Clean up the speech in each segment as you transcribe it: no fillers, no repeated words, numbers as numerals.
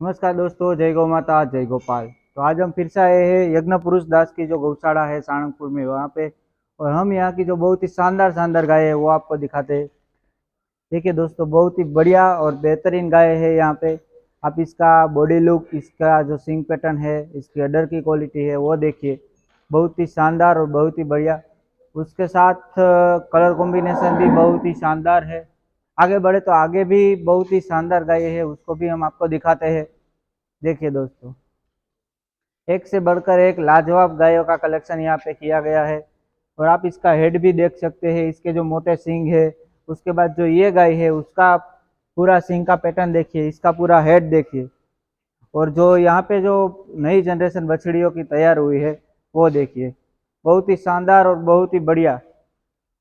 नमस्कार दोस्तों, जय गौ माता जय गोपाल। तो आज हम फिर से आए हैं यज्ञ पुरुष दास की जो गौशाला है साणंगपुर में, वहाँ पे। और हम यहाँ की जो बहुत ही शानदार शानदार गाय है वो आपको दिखाते हैं। देखिए दोस्तों, बहुत ही बढ़िया और बेहतरीन गाय है यहाँ पे। आप इसका बॉडी लुक, इसका जो सिंग पैटर्न है, इसकी अडर की क्वालिटी है वो देखिए, बहुत ही शानदार और बहुत ही बढ़िया। उसके साथ कलर कॉम्बिनेशन भी बहुत ही शानदार है। आगे बढ़े तो आगे भी बहुत ही शानदार गाय है, उसको भी हम आपको दिखाते हैं। देखिए दोस्तों, एक से बढ़कर एक लाजवाब गायों का कलेक्शन यहाँ पे किया गया है। और आप इसका हेड भी देख सकते हैं, इसके जो मोटे सींग है। उसके बाद जो ये गाय है उसका पूरा सींग का पैटर्न देखिए, इसका पूरा हेड देखिए। और जो यहाँ पे जो नई जनरेशन बछड़ियों की तैयार हुई है वो देखिए, बहुत ही शानदार और बहुत ही बढ़िया।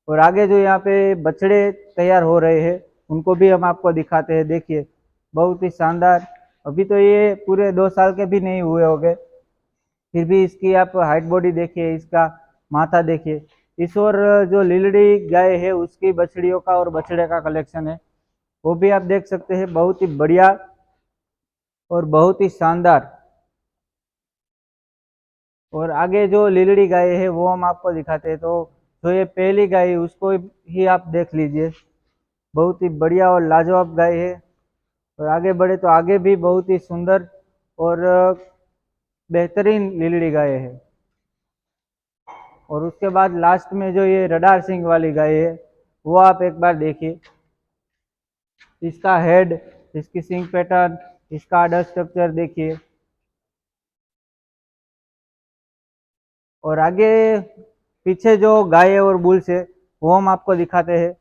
और आगे जो यहाँ पे बछड़े तैयार हो रहे हैं उनको भी हम आपको दिखाते हैं। देखिए, बहुत ही शानदार। अभी तो ये पूरे 2 साल के भी नहीं हुए होंगे, फिर भी इसकी आप हाइट बॉडी देखिए, इसका माथा देखिए। इस और जो लीलड़ी गाय है उसकी बछड़ियों का और बछड़े का कलेक्शन है, वो भी आप देख सकते हैं। बहुत ही बढ़िया और बहुत ही शानदार। और आगे जो लीलड़ी गाय है वो हम आपको दिखाते हैं। तो जो ये पहली गाय है उसको ही आप देख लीजिए, बहुत ही बढ़िया और लाजवाब गाय है। और आगे बढ़े तो आगे भी बहुत ही सुंदर और बेहतरीन लीलड़ी गाय है। और उसके बाद लास्ट में जो ये रडार सिंह वाली गाय है वो आप एक बार देखिए, इसका हेड, इसकी सिंग पैटर्न, इसका अडर स्ट्रक्चर देखिए। और आगे पीछे जो गाय और बुल्स है वो हम आपको दिखाते हैं।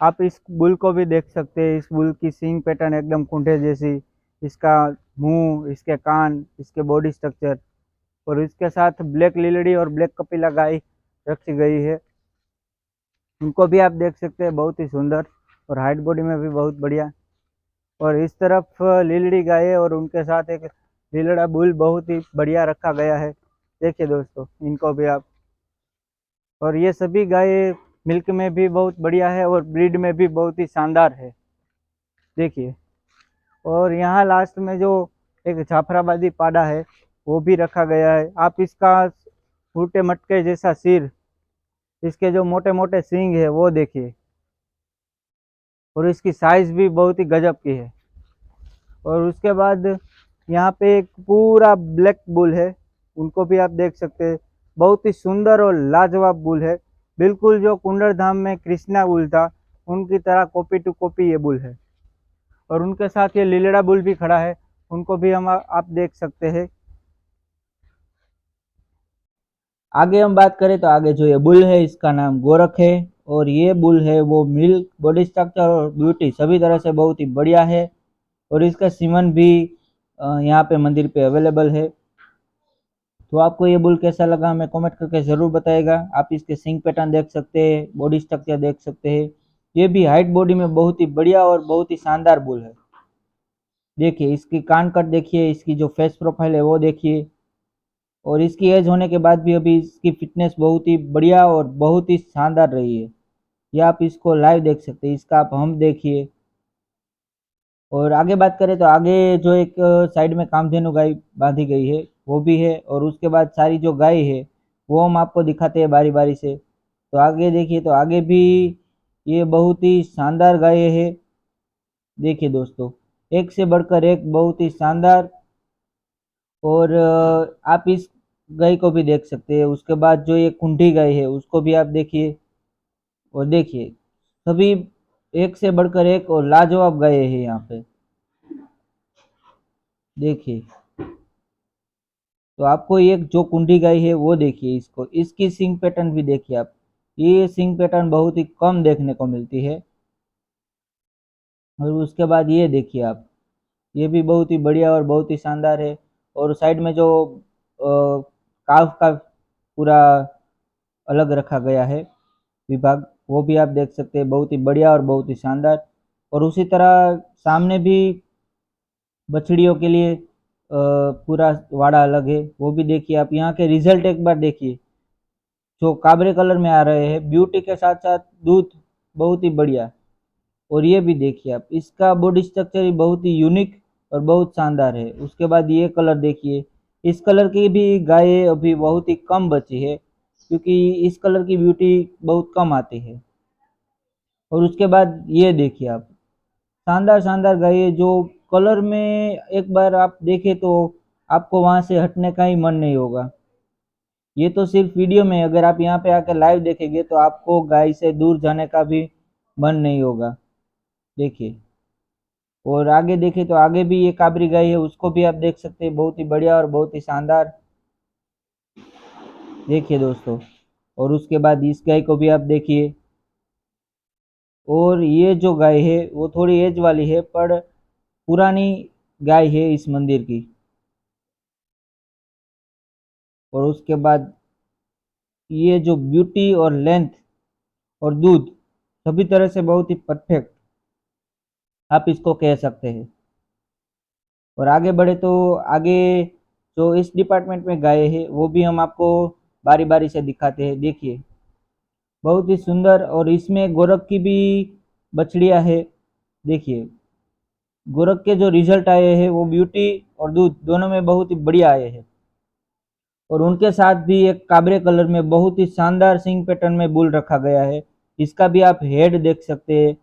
आप इस बुल को भी देख सकते हैं, इस बुल की सिंग पैटर्न एकदम कुंठे जैसी, इसका मुंह, इसके कान, इसके बॉडी स्ट्रक्चर। और इसके साथ ब्लैक लीलड़ी और ब्लैक कपिला गाय रखी गई है, उनको भी आप देख सकते हैं, बहुत ही सुंदर और हाइट बॉडी में भी बहुत बढ़िया। और इस तरफ लीलड़ी गाय और उनके साथ एक लीलड़ा बुल बहुत ही बढ़िया रखा गया है। देखिए दोस्तों, इनको भी आप। और ये सभी गाय मिल्क में भी बहुत बढ़िया है और ब्रीड में भी बहुत ही शानदार है। देखिए, और यहाँ लास्ट में जो एक जाफराबादी पाड़ा है वो भी रखा गया है। आप इसका उल्टे मटके जैसा सिर, इसके जो मोटे मोटे सींग है वो देखिए। और इसकी साइज भी बहुत ही गजब की है। और उसके बाद यहाँ पे एक पूरा ब्लैक बुल है, उनको भी आप देख सकते हैं। बहुत ही सुंदर और लाजवाब बुल है, बिल्कुल जो कुंडर धाम में कृष्णा बुल था उनकी तरह कॉपी टू कॉपी ये बुल है। और उनके साथ ये लीलड़ा बुल भी खड़ा है, उनको भी हम आप देख सकते हैं। आगे हम बात करें तो आगे जो ये बुल है इसका नाम गोरख है। और ये बुल है वो मिल्क, बॉडी स्ट्रक्चर और ब्यूटी सभी तरह से बहुत ही बढ़िया है। और इसका सीमन भी यहाँ पे मंदिर पे अवेलेबल है। तो आपको ये बुल कैसा लगा हमें कमेंट करके ज़रूर बताएगा। आप इसके सिंग पैटर्न देख सकते हैं, बॉडी स्ट्रक्चर देख सकते हैं। ये भी हाइट बॉडी में बहुत ही बढ़िया और बहुत ही शानदार बुल है। देखिए, इसकी कान कट देखिए, इसकी जो फेस प्रोफाइल है वो देखिए। और इसकी एज होने के बाद भी अभी इसकी फिटनेस बहुत ही बढ़िया और बहुत ही शानदार रही है। ये आप इसको लाइव देख सकते हैं, इसका आप हम देखिए। और आगे बात करें तो आगे जो एक साइड में कामधेनु गाय बांधी गई है वो भी है। और उसके बाद सारी जो गाय है वो हम आपको दिखाते हैं बारी बारी से। तो आगे देखिए, तो आगे भी ये बहुत ही शानदार गाय है। देखिए दोस्तों, एक से बढ़कर एक बहुत ही शानदार। और आप इस गाय को भी देख सकते हैं। उसके बाद जो ये कुंठी गाय है उसको भी आप देखिए। और देखिए, सभी एक से बढ़कर एक और लाजवाब गाय है यहाँ पे। देखिए, तो आपको एक जो कुंडी गाय है वो देखिए, इसको, इसकी सिंग पैटर्न भी देखिए आप। ये सिंग पैटर्न बहुत ही कम देखने को मिलती है। और उसके बाद ये देखिए आप, ये भी बहुत ही बढ़िया और बहुत ही शानदार है। और साइड में जो काफ का पूरा अलग रखा गया है विभाग, वो भी आप देख सकते हैं, बहुत ही बढ़िया और बहुत ही शानदार। और उसी तरह सामने भी बछड़ियों के लिए पूरा वाड़ा अलग है, वो भी देखिए आप। यहाँ के रिजल्ट एक बार देखिए, जो काबरे कलर में आ रहे हैं, ब्यूटी के साथ साथ दूध बहुत ही बढ़िया। और ये भी देखिए आप, इसका बॉडी स्ट्रक्चर ही बहुत ही यूनिक और बहुत शानदार है। उसके बाद ये कलर देखिए, इस कलर की भी गाय अभी बहुत ही कम बची है, क्योंकि इस कलर की ब्यूटी बहुत कम आती है। और उसके बाद ये देखिए आप, शानदार शानदार गाय जो कलर में एक बार आप देखें तो आपको वहां से हटने का ही मन नहीं होगा। ये तो सिर्फ वीडियो में, अगर आप यहाँ पे आकर लाइव देखेंगे तो आपको गाय से दूर जाने का भी मन नहीं होगा। देखिए, और आगे देखें तो आगे भी ये काबरी गाय है, उसको भी आप देख सकते हैं, बहुत ही बढ़िया और बहुत ही शानदार। देखिए दोस्तों, और उसके बाद इस गाय को भी आप देखिए। और ये जो गाय है वो थोड़ी एज वाली है, पर पुरानी गाय है इस मंदिर की। और उसके बाद ये जो ब्यूटी और लेंथ और दूध सभी तरह से बहुत ही परफेक्ट आप इसको कह सकते हैं। और आगे बढ़े तो आगे जो इस डिपार्टमेंट में गाय है वो भी हम आपको बारी बारी से दिखाते हैं। देखिए, बहुत ही सुंदर। और इसमें गोरख की भी बछड़ियां है। देखिए, गोरख के जो रिजल्ट आए हैं वो ब्यूटी और दूध दोनों में बहुत ही बढ़िया आए हैं। और उनके साथ भी एक काबरे कलर में बहुत ही शानदार सिंग पैटर्न में बुल रखा गया है। इसका भी आप हेड देख सकते हैं।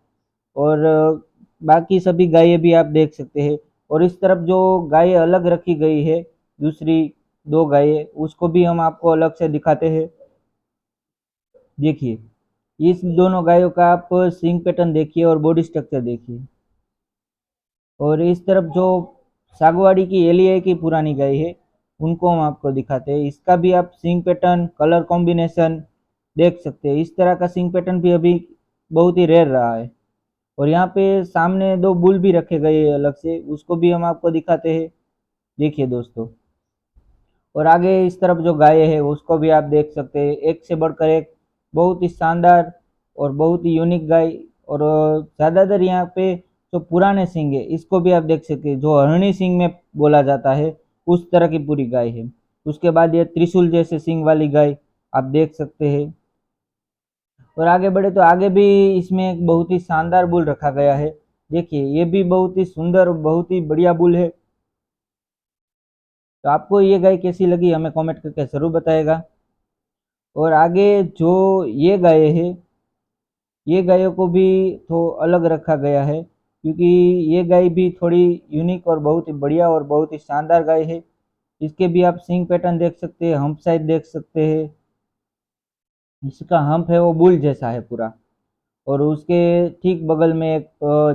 और बाकी सभी गायें भी आप देख सकते हैं। और इस तरफ जो गायें अलग रखी गई है, दूसरी दो गायें, उसको भी हम आपको अलग से दिखाते हैं। देखिए, इस दोनों गायों का आप सिंग पैटर्न देखिए और बॉडी स्ट्रक्चर देखिए। और इस तरफ जो सागवाड़ी की एलिया की पुरानी गाय है, उनको हम आपको दिखाते हैं। इसका भी आप सिंग पैटर्न, कलर कॉम्बिनेशन देख सकते हैं। इस तरह का सिंग पैटर्न भी अभी बहुत ही रेयर रहा है। और यहाँ पे सामने दो बुल भी रखे गए हैं अलग से, उसको भी हम आपको दिखाते हैं। देखिए दोस्तों, और आगे इस तरफ जो गाय है उसको भी आप देख सकते हैं, एक से बढ़कर एक बहुत ही शानदार और बहुत ही यूनिक गाय। और ज़्यादातर यहाँ पे जो पुराने सिंग है इसको भी आप देख सकते हैं, जो हरणी सिंग में बोला जाता है, उस तरह की पूरी गाय है। उसके बाद ये त्रिशूल जैसे सिंग वाली गाय आप देख सकते हैं। और आगे बढ़े तो आगे भी इसमें एक बहुत ही शानदार बुल रखा गया है। देखिए, ये भी बहुत ही सुंदर और बहुत ही बढ़िया बुल है। तो आपको ये गाय कैसी लगी हमें कमेंट करके जरूर बताएगा। और आगे जो ये गाय है, ये गायों को भी तो अलग रखा गया है, क्योंकि ये गाय भी थोड़ी यूनिक और बहुत ही बढ़िया और बहुत ही शानदार गाय है। इसके भी आप सिंग पैटर्न देख सकते हैं, हम्प साइज देख सकते हैं। इसका हम्प है वो बुल जैसा है पूरा। और उसके ठीक बगल में एक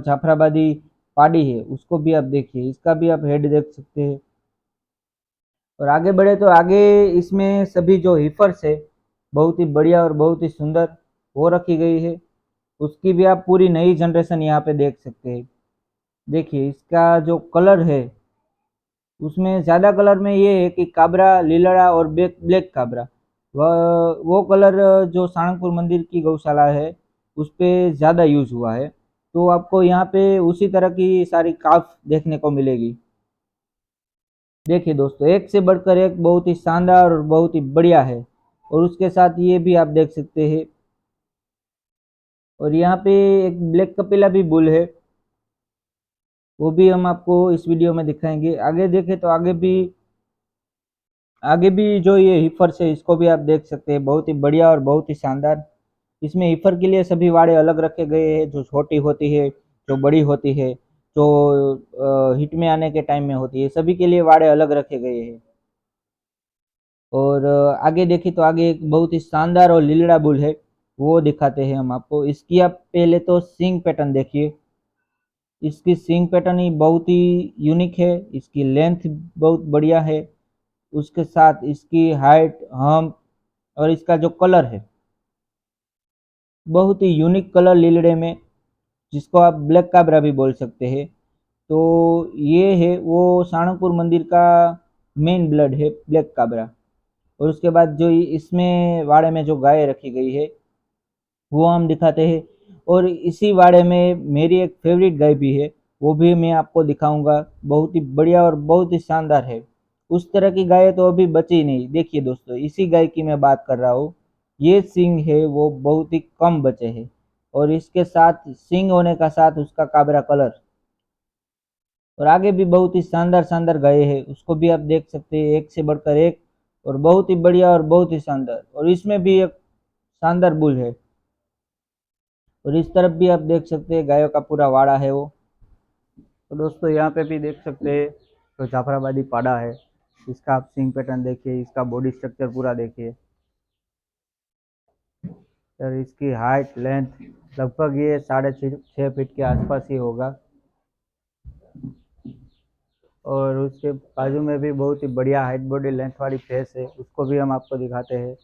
जाफराबादी पाड़ी है, उसको भी आप देखिए, इसका भी आप हेड देख सकते हैं। और आगे बढ़े तो आगे इसमें सभी जो हिफर्स है, बहुत ही बढ़िया और बहुत ही सुंदर वो रखी गई है। उसकी भी आप पूरी नई जनरेशन यहाँ पे देख सकते हैं। देखिए, इसका जो कलर है उसमें ज़्यादा कलर में ये है कि काबरा लीलड़ा और ब्लैक ब्लैक काबरा, वह वो कलर जो सारंगपुर मंदिर की गौशाला है उस पे ज़्यादा यूज हुआ है। तो आपको यहाँ पे उसी तरह की सारी काफ देखने को मिलेगी। देखिए दोस्तों, एक से बढ़कर एक बहुत ही शानदार और बहुत ही बढ़िया है। और उसके साथ ये भी आप देख सकते हैं। और यहाँ पे एक ब्लैक कपिला भी बुल है, वो भी हम आपको इस वीडियो में दिखाएंगे। आगे देखें तो आगे भी जो ये हिफर्स है इसको भी आप देख सकते हैं, बहुत ही बढ़िया और बहुत ही शानदार। इसमें हिफर के लिए सभी वाड़े अलग रखे गए हैं, जो छोटी होती है, जो बड़ी होती है, जो हिट में आने के टाइम में होती है, सभी के लिए वाड़े अलग रखे गए हैं। और आगे देखें तो आगे एक बहुत ही शानदार और लीलड़ा बुल है, वो दिखाते हैं हम आपको। इसकी आप पहले तो सिंग पैटर्न देखिए। इसकी सिंग पैटर्न ही बहुत ही यूनिक है, इसकी लेंथ बहुत बढ़िया है। उसके साथ इसकी हाइट, हम और इसका जो कलर है बहुत ही यूनिक कलर लीलड़े में, जिसको आप ब्लैक काबरा भी बोल सकते हैं। तो ये है वो साणंगपुर मंदिर का मेन ब्लड है, ब्लैक काबरा। और उसके बाद जो इसमें वाड़े में जो गाय रखी गई है वो हम दिखाते हैं। और इसी वाड़े में मेरी एक फेवरेट गाय भी है, वो भी मैं आपको दिखाऊंगा। बहुत ही बढ़िया और बहुत ही शानदार है। उस तरह की गाय तो अभी बची नहीं। देखिए दोस्तों, इसी गाय की मैं बात कर रहा हूँ। ये सींग है वो बहुत ही कम बचे हैं, और इसके साथ सींग होने का साथ उसका काबरा कलर। और आगे भी बहुत ही शानदार शानदार गाय है, उसको भी आप देख सकते हैं, एक से बढ़कर एक, और बहुत ही बढ़िया और बहुत ही शानदार। और इसमें भी एक शानदार बुल है। और इस तरफ भी आप देख सकते हैं गायों का पूरा वाड़ा है वो। तो दोस्तों यहाँ पे भी देख सकते हैं, तो जाफराबादी पाड़ा है। इसका आप सिंग पैटर्न देखिए, इसका बॉडी स्ट्रक्चर पूरा देखिए। सर इसकी हाइट लेंथ लगभग ये 6.5 फीट के आसपास ही होगा। और उसके बाजू में भी बहुत ही बढ़िया हाइट बॉडी लेंथ वाली भैंस है, उसको भी हम आपको दिखाते हैं।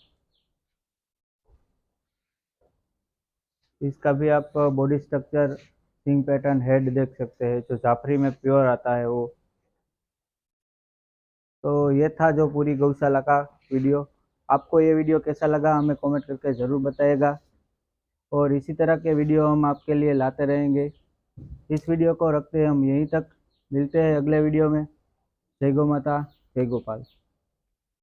इसका भी आप बॉडी स्ट्रक्चर, सिंग पैटर्न, हेड देख सकते हैं, जो जाफरी में प्योर आता है वो। तो ये था जो पूरी गौशाला का वीडियो। आपको ये वीडियो कैसा लगा हमें कमेंट करके ज़रूर बताइएगा। और इसी तरह के वीडियो हम आपके लिए लाते रहेंगे। इस वीडियो को रखते हैं हम यहीं तक। मिलते हैं अगले वीडियो में। जय गौ माता, जय गोपाल।